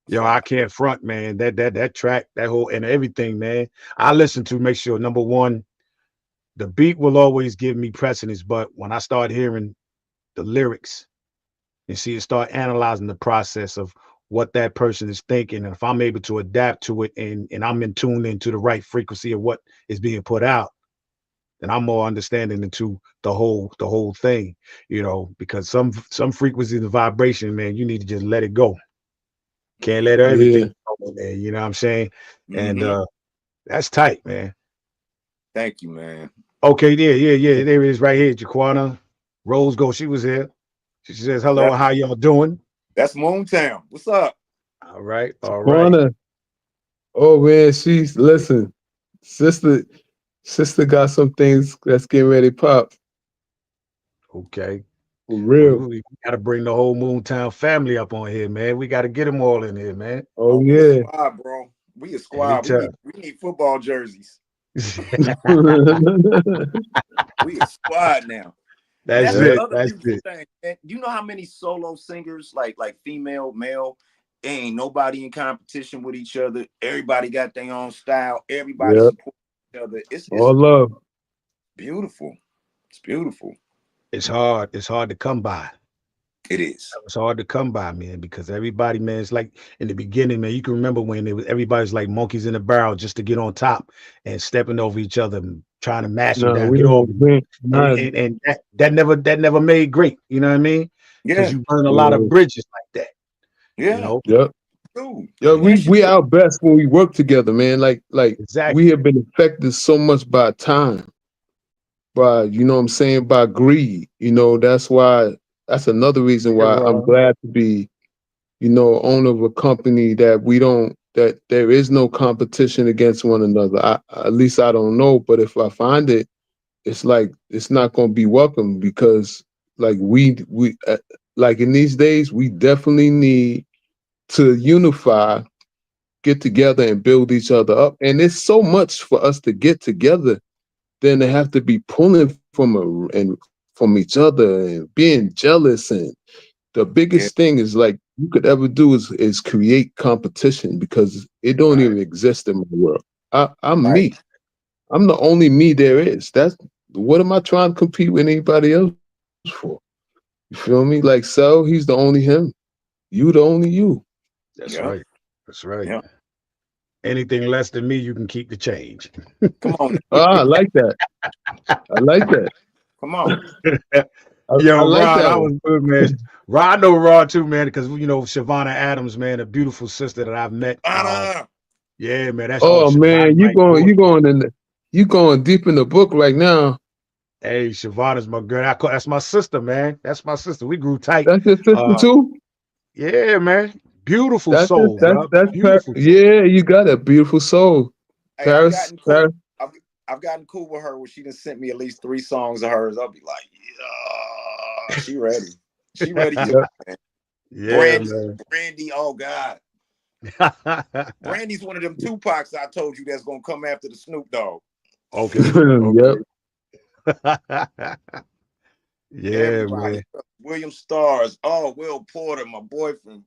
yo, I can't front, man. That track, that whole and everything, man. I listen to make sure number one, the beat will always give me precedence, but when I start hearing the lyrics and see it, start analyzing the process of what that person is thinking, and if I'm able to adapt to it and I'm in tune into the right frequency of what is being put out, then I'm more understanding into the whole thing, because some frequency and vibration, man, you need to just let it go. Can't let everything go in there, you know what I'm saying? And that's tight, man. Thank you, man. Okay, yeah. There it is right here, Jaquana. Rose Gold, she was here. She says, hello, how y'all doing? That's Moontown. What's up? All right. Jaquana. Oh man, listen, sister got some things that's getting ready to pop. Okay. For real. We got to bring the whole Moontown family up on here, man. We got to get them all in here, man. Oh we yeah. a squad, bro. We a squad. We need football jerseys. We a squad now. That's the it. other That's beautiful it. thing. Man, you know how many solo singers, like female, male, ain't nobody in competition with each other. Everybody got their own style. Everybody supports each other. It's all love. Beautiful. It's beautiful. It's hard. It's hard to come by. It is. It's hard to come by, man, because everybody, man, it's like in the beginning, man, you can remember when everybody's like monkeys in a barrel just to get on top and stepping over each other and trying to mash them down, get over them. And that never made great, you know what I mean? Because you burn a lot of bridges like that. Yeah. You know? Yep. Dude, yeah, we our best when we work together, man. Like exactly. We have been affected so much by time, by by greed. That's another reason why I'm glad to be, owner of a company that there is no competition against one another. At least I don't know, but if I find it, it's like it's not going to be welcome, because like like in these days we definitely need to unify, get together and build each other up. And it's so much for us to get together than to have to be pulling from each other and being jealous. And the biggest thing is like you could ever do is create competition, because it don't even exist in my world. I'm me. I'm the only me there is. What am I trying to compete with anybody else for? You feel me? Like he's the only him. You the only you. That's right. That's right. Yeah. Anything less than me, you can keep the change. Come on. I like that. I like that. Come on. Yo, like Rod, I was good, man. Rod, I know Rod too, man, because Shavonna Adams, man, a beautiful sister that I've met. Yeah, man. That's man, you going deep in the book right now. Hey, Shavonna's my girl. That's my sister, man. That's my sister. We grew tight. That's your sister too? Yeah, man. Beautiful soul, bro. Beautiful soul. Yeah, you got a beautiful soul. Hey, Paris, Paris. I've gotten cool with her when she done sent me at least 3 songs of hers. I'll be like, yeah, she ready. She ready to Yeah, man. Brandy, oh God. Brandy's one of them Tupacs I told you that's gonna come after the Snoop Dogg. Okay. Yep. Yeah, everybody. man. William Stars. Oh, Will Porter, my boy from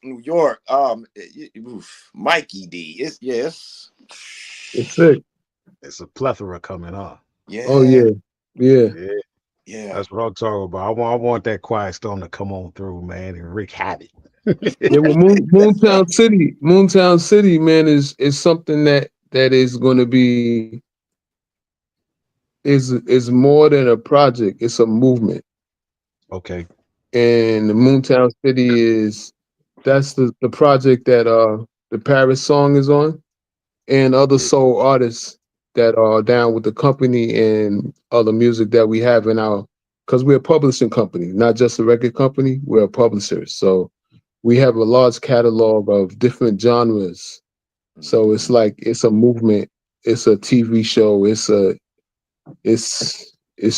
New York. Mikey D. It's sick. It's a plethora coming on. Yeah. Oh yeah. Yeah. Yeah. That's what I'm talking about. I want that Quiet Storm to come on through, man, and wreak havoc. Yeah, well, Moontown City, man, is something that is going to be is more than a project. It's a movement. Okay. And the Moontown City that's the project that the Paris song is on, and other soul artists that are down with the company and other music that we have in our, because we're a publishing company, not just a record company. We're a publisher, so we have a large catalog of different genres. So it's like it's a movement. It's a TV show. It's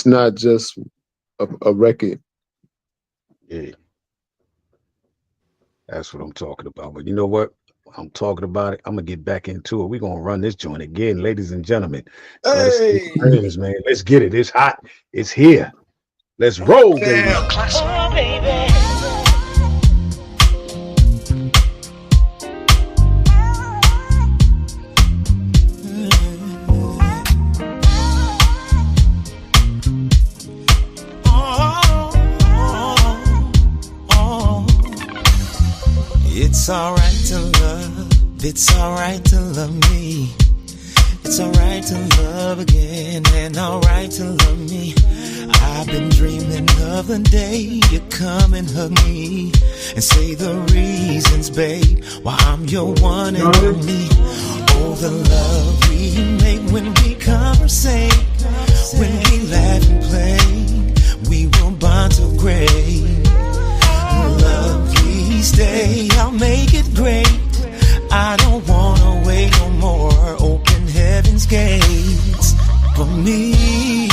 not just a record. Yeah. That's what I'm talking about. But you know what? I'm talking about it. I'm gonna get back into it. We're gonna run this joint again, ladies and gentlemen. Hey, man. Let's get it. It's hot. It's here. Let's roll, baby. Oh, baby. It's alright to love, it's alright to love me. It's alright to love again and alright to love me. I've been dreaming of the day you come and hug me and say the reasons, babe, why I'm your one and only. Oh, the love we make when we conversate, when we laugh and play, we will bond so great. Love, please stay, I'll make it great. I don't wanna wait no more. Open heaven's gates for me.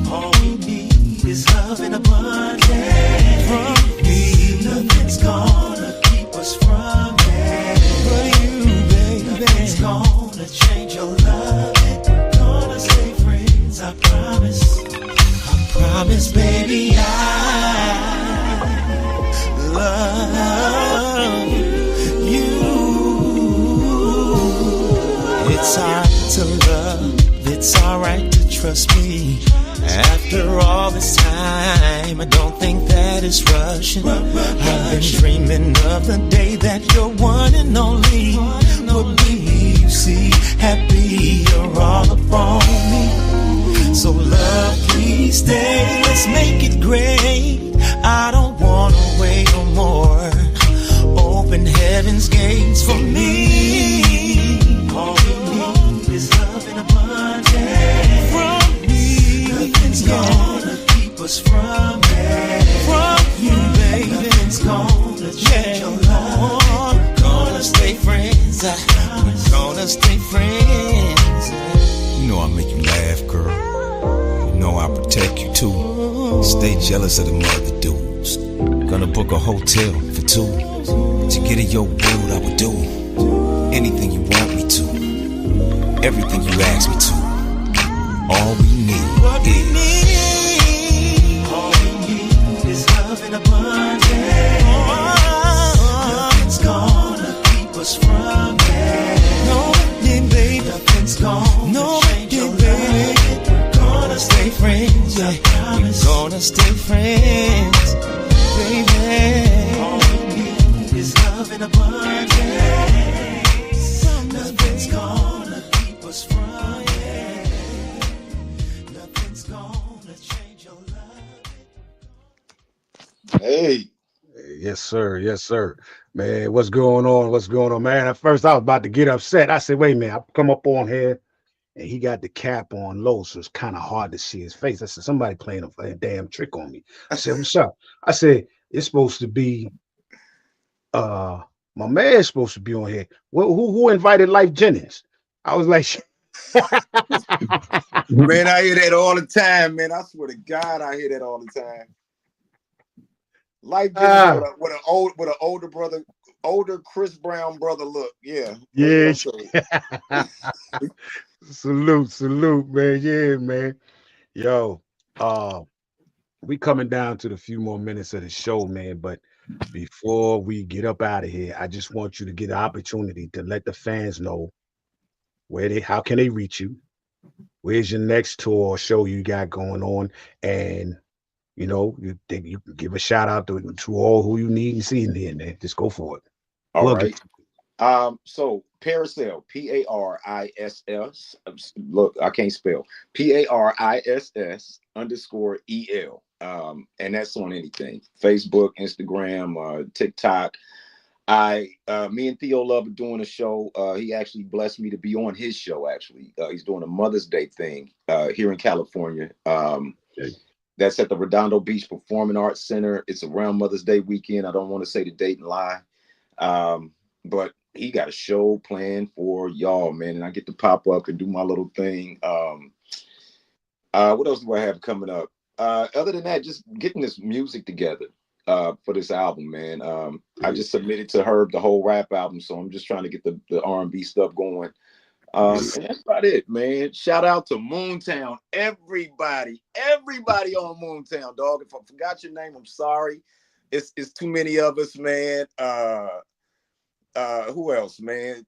All we need is love in abundance from me. Nothing's gonna keep us from it. But you, baby, nothing's gonna change your love. We're gonna stay friends, I promise. I promise, baby, I love you. It's alright to love, it's alright to trust me. After all this time, I don't think that it's rushing. I've been dreaming of the day that you're one and only would be. You see, happy you're all upon me. So love, please stay, let's make it great. I don't wanna wait no more. Open heaven's gates for me. All we need is love in abundance from me. Nothing's gonna keep us from it. From you, baby. Nothing's gonna change your life. We're gonna stay friends. We're gonna stay friends. You know I make you laugh, girl. You know I protect you too. Stay jealous of them other dudes. Gonna book a hotel for 2. To get in your world, I would do anything you want me to, everything you ask me to. All we need is love in abundance. Nothing's gonna keep us from it. No, baby, nothing's gonna change your life. We're gonna stay friends, yeah. We're gonna stay friends, baby. All we need is love in abundance. Nothing's gonna keep us from it. Nothing's gonna change your life. Hey. Yes, sir. Yes, sir. Man, what's going on? What's going on, man? At first, I was about to get upset. I said, wait a minute. I come up on here, and he got the cap on low, so it's kind of hard to see his face. I said, somebody playing a damn trick on me. I said, what's up? I said, it's supposed to be my man's supposed to be on here. Who invited Life Jennings? I was like, man, I hear that all the time, man. I swear to God, I hear that all the time. Life Jennings with an older brother, older Chris Brown brother look. Yeah. Yes. Salute, man. Yeah, man. Yo, we coming down to the few more minutes of the show, man. But before we get up out of here, I just want you to get an opportunity to let the fans know how can they reach you? Where's your next tour or show you got going on? And you know, you can give a shout out to all who you need and see in here, man. Just go for it. All right. So Pariss, P-A-R-I-S-S. Look, I can't spell. P-A-R-I-S-S_EL. And that's on anything. Facebook, Instagram, TikTok. Me and Theo Love are doing a show. He actually blessed me to be on his show, actually. He's doing a Mother's Day thing here in California. That's at the Redondo Beach Performing Arts Center. It's around Mother's Day weekend. I don't want to say the date and lie. But he got a show planned for y'all, man. And I get to pop up and do my little thing. What else do I have coming up? Other than that, just getting this music together for this album, man. I just submitted to Herb the whole rap album, so I'm just trying to get the R&B stuff going. And that's about it, man. Shout out to Moontown, everybody on Moontown, dog. If I forgot your name, I'm sorry. It's too many of us, man. Who else, man?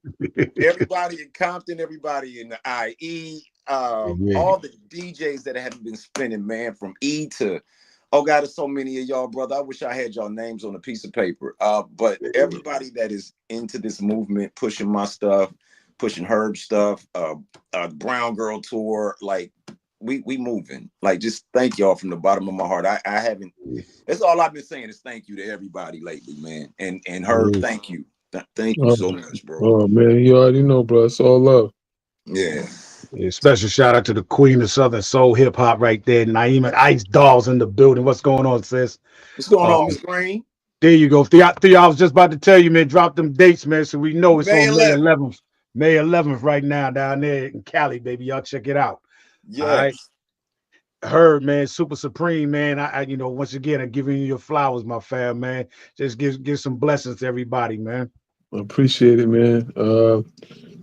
Everybody in Compton, everybody in the IE, all the DJs that have been spinning, man, from E to, oh God, there's so many of y'all, brother. I wish I had y'all names on a piece of paper. But everybody that is into this movement, pushing my stuff, pushing Herb stuff, Brown Girl tour, like we moving. Like, just thank y'all from the bottom of my heart. I haven't. That's all I've been saying is thank you to everybody lately, man. And Herb, thank you. Thank you so much, bro. Oh man, you already know, bro. It's all love. Yeah. Special shout out to the queen of Southern Soul Hip Hop right there, Naima Ice Dolls in the building. What's going on, sis? What's going on, Miss Green? There you go. Theo, I was just about to tell you, man. Drop them dates, man, so we know it's on May 11th. May 11th right now down there in Cali, baby. Y'all check it out. Yes. All right. Herb, man, Super Supreme, man. I once again, I'm giving you your flowers, my fam, man. Just give some blessings to everybody, man. I appreciate it, man.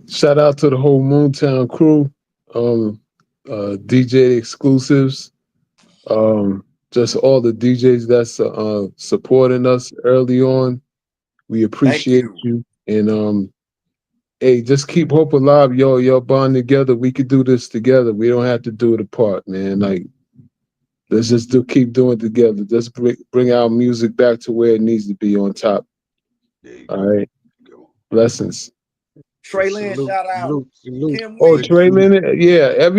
Shout out to the whole Moontown crew, DJ exclusives, just all the DJs that's supporting us early on. We appreciate you. And hey, just keep hope alive, y'all bond together. We could do this together. We don't have to do it apart, man. Like, let's just keep doing it together. Just bring our music back to where it needs to be, on top. All right. Blessings. Trey Lynn, shout out. Trey Lynn, yeah.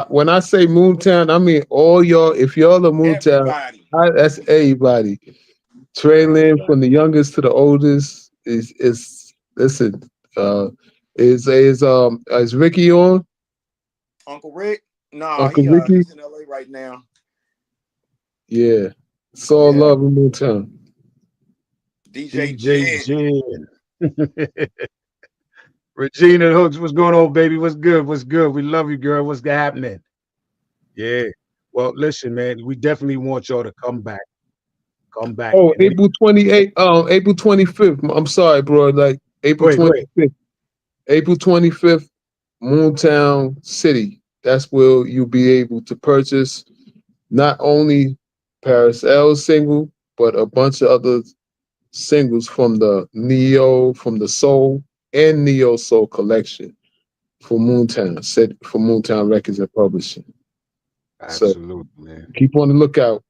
When I say Moontown, I mean all y'all. If y'all are Moontown, that's everybody. Trey Lynn, from the youngest to the oldest, is listen. Is Ricky on? Uncle Rick? No, Uncle Ricky? He's in LA right now. Yeah, it's all love in Moontown. DJ Jen. Regina Hooks, what's going on, baby? What's good? We love you, girl. What's happening? Yeah. Well, listen, man, we definitely want y'all to come back. Oh, April 28th, April 25th. I'm sorry, bro. Like April 25th. April 25th, Moontown City. That's where you'll be able to purchase not only Pariss L's single, but a bunch of other singles from the Neo, from the Soul and Neo Soul collection for Moontown, set for Moontown Records and Publishing. Absolutely, man. Keep on the lookout.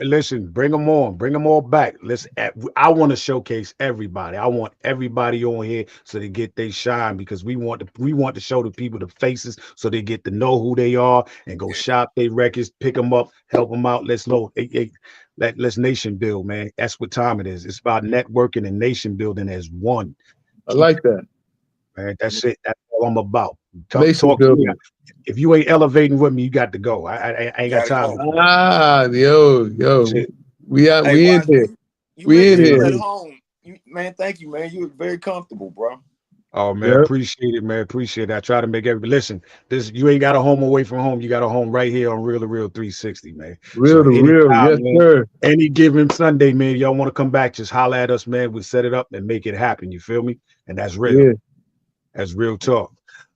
Listen, bring them on, bring them all back. Listen, I want to showcase everybody. I want everybody on here so they get their shine, because we want to show the people the faces so they get to know who they are and go shop their records, pick them up, help them out. Let's nation build, man. That's what time it is. It's about networking and nation building as one. I like that, man. That's it. That's all I'm about. Talk building. If you ain't elevating with me, you got to go. I ain't got time. Yo, we in here. We in here. man, thank you, man. You look very comfortable, bro. Oh man, appreciate it, man. Appreciate it. I try to make everybody listen. You ain't got a home away from home. You got a home right here on Real to Real 360, man. Real to Real, yes, man, sir. Any given Sunday, man, y'all want to come back, just holler at us, man. We set it up and make it happen. You feel me? And that's real. Yeah. That's real talk.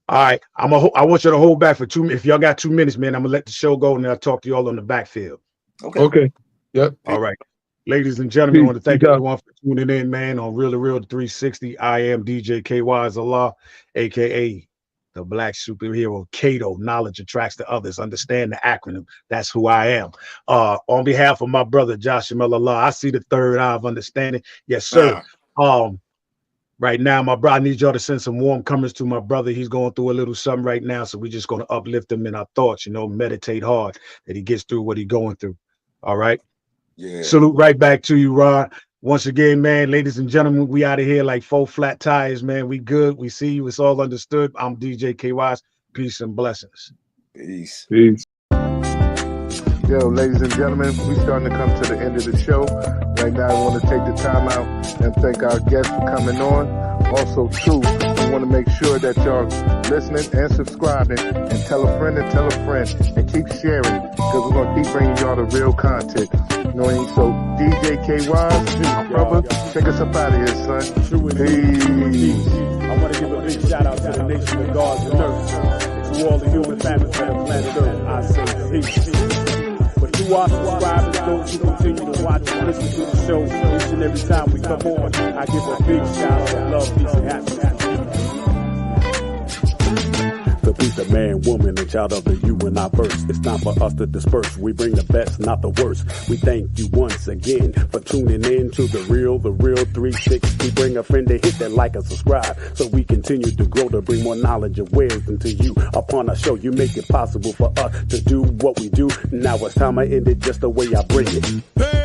All right, I want you to hold back for 2 minutes. If y'all got 2 minutes, man, I'm gonna let the show go and I'll talk to y'all on the backfield. Okay. Yep. All right. Ladies and gentlemen, I want to thank everyone for tuning in, man, on Real to Real 360. I am DJ KY Allah, aka the Black Superhero Kato. Knowledge attracts to others. Understand the acronym. That's who I am. On behalf of my brother Joshua Allah, I see the third eye of understanding. Yes, sir. Right now, my brother, I need y'all to send some warm comments to my brother. He's going through a little something right now, so we're just going to uplift him in our thoughts. Meditate hard that he gets through what he's going through. All right. Yeah. Salute right back to you, Rod. Once again, man, ladies and gentlemen, we out of here like 4 flat tires, man. We good. We see you. It's all understood. I'm DJ KY's. Peace and blessings. Peace. Peace. Yo, ladies and gentlemen, we starting to come to the end of the show. Right now, I want to take the time out and thank our guests for coming on. Also, too, we want to make sure that y'all listening and subscribing and tell a friend and keep sharing because we're going to keep bringing y'all the real content. You know what I mean? So, DJ KY, my brother, take us up out of here, son. Peace. I want to give a big shout out to the nation of gods and earth. To all the human families on the planet Earth, I say peace. But to our subscribers, those who continue to watch and listen to the show each and every time we come on, I give a big shout out of love, peace, and happiness. To be the man, woman, and child of the you in our verse. It's time for us to disperse. We bring the best, not the worst. We thank you once again for tuning in to the Real 360. Bring a friend to hit that like and subscribe so we continue to grow to bring more knowledge and wisdom to you. Upon our show, you make it possible for us to do what we do. Now it's time I end it just the way I bring it.